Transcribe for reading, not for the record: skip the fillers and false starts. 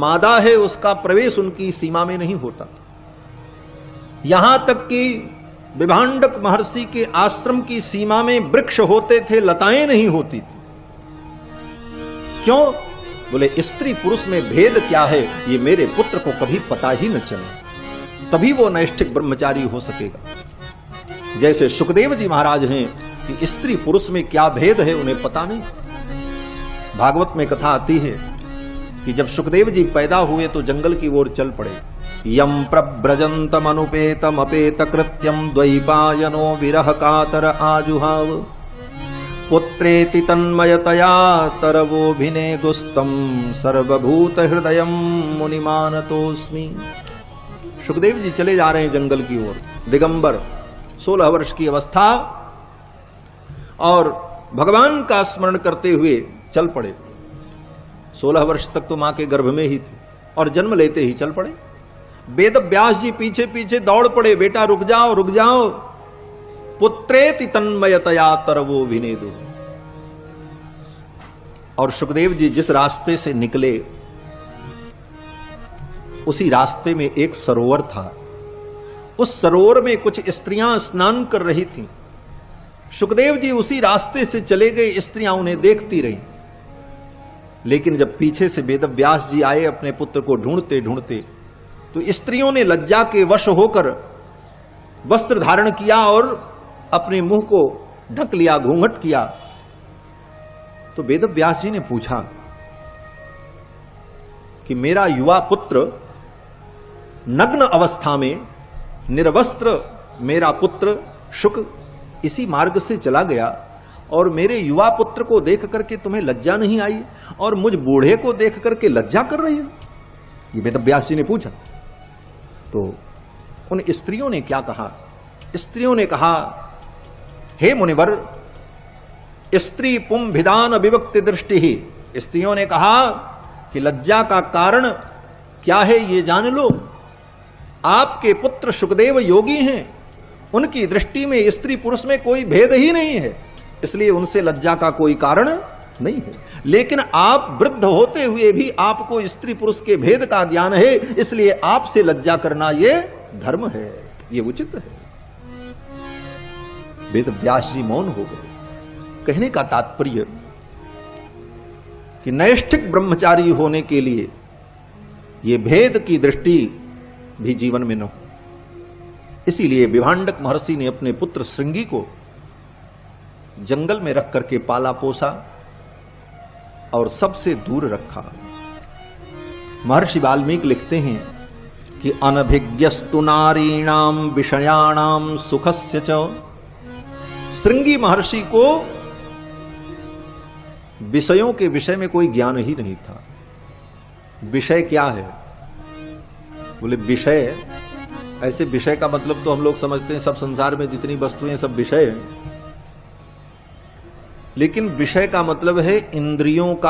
मादा है उसका प्रवेश उनकी सीमा में नहीं होता। यहां तक कि विभांडक महर्षि के आश्रम की सीमा में वृक्ष होते थे, लताएं नहीं होती थी। क्यों? बोले स्त्री पुरुष में भेद क्या है ये मेरे पुत्र को कभी पता ही न चले, तभी वो नैष्ठिक ब्रह्मचारी हो सकेगा। जैसे सुखदेव जी महाराज हैं कि स्त्री पुरुष में क्या भेद है उन्हें पता नहीं। भागवत में कथा आती है कि जब सुखदेव जी पैदा हुए तो जंगल की ओर चल पड़े। यम प्रव्रजंतम अनुपेतम अपेत कृत्यम द्वैपायनो विरह कातर आजुहाव पुत्रेति तन्मयतया तरवोभिने दुस्तम सर्वभूत हृदयम मुनिमानतोस्मि। सुखदेव जी चले जा रहे हैं जंगल की ओर, दिगंबर, 16 वर्ष की अवस्था, और भगवान का स्मरण करते हुए चल पड़े। 16 वर्ष तक तो मां के गर्भ में ही थे और जन्म लेते ही चल पड़े। वेद व्यास जी पीछे पीछे दौड़ पड़े, बेटा रुक जाओ रुक जाओ। पुत्रेति तन्मयतया तरवो विनेदु। और सुखदेव जी जिस रास्ते से निकले उसी रास्ते में एक सरोवर था। उस सरोवर में कुछ स्त्रियां स्नान कर रही थीं। सुखदेव जी उसी रास्ते से चले गए, स्त्रियां उन्हें देखती रहीं। लेकिन जब पीछे से वेद व्यास जी आए अपने पुत्र को ढूंढते ढूंढते, तो स्त्रियों ने लज्जा के वश होकर वस्त्र धारण किया और अपने मुंह को ढक लिया, घूंघट किया। तो वेद व्यास जी ने पूछा कि मेरा युवा पुत्र नग्न अवस्था में निर्वस्त्र, मेरा पुत्र शुक इसी मार्ग से चला गया और मेरे युवा पुत्र को देख करके तुम्हें लज्जा नहीं आई और मुझ बूढ़े को देख करके लज्जा कर रही हो? ये वेद व्यास जी ने पूछा। तो उन स्त्रियों ने क्या कहा? स्त्रियों ने कहा, हे मुनिवर, स्त्री पुंभिदान विभक्ति दृष्टि ही। स्त्रियों ने कहा कि लज्जा का कारण क्या है ये जान लो। आपके पुत्र सुखदेव योगी हैं, उनकी दृष्टि में स्त्री पुरुष में कोई भेद ही नहीं है, इसलिए उनसे लज्जा का कोई कारण नहीं है। लेकिन आप वृद्ध होते हुए भी आपको स्त्री पुरुष के भेद का ज्ञान है, इसलिए आपसे लज्जा करना ये धर्म है, ये उचित है। वेद व्यास जी मौन हो गए। कहने का तात्पर्य कि नैष्ठिक ब्रह्मचारी होने के लिए ये भेद की दृष्टि भी जीवन में न हो। इसीलिए विभांडक महर्षि ने अपने पुत्र श्रृंगी को जंगल में रख करके पाला पोसा और सबसे दूर रखा। महर्षि वाल्मीकि लिखते हैं कि अनभिज्ञस्तु नारीणाम विषयाणाम सुखस्य च। श्रृंगी महर्षि को विषयों के विषय में कोई ज्ञान ही नहीं था। विषय क्या है? बोले विषय, ऐसे विषय का मतलब तो हम लोग समझते हैं सब संसार में जितनी वस्तुएं सब विषय है, लेकिन विषय का मतलब है इंद्रियों का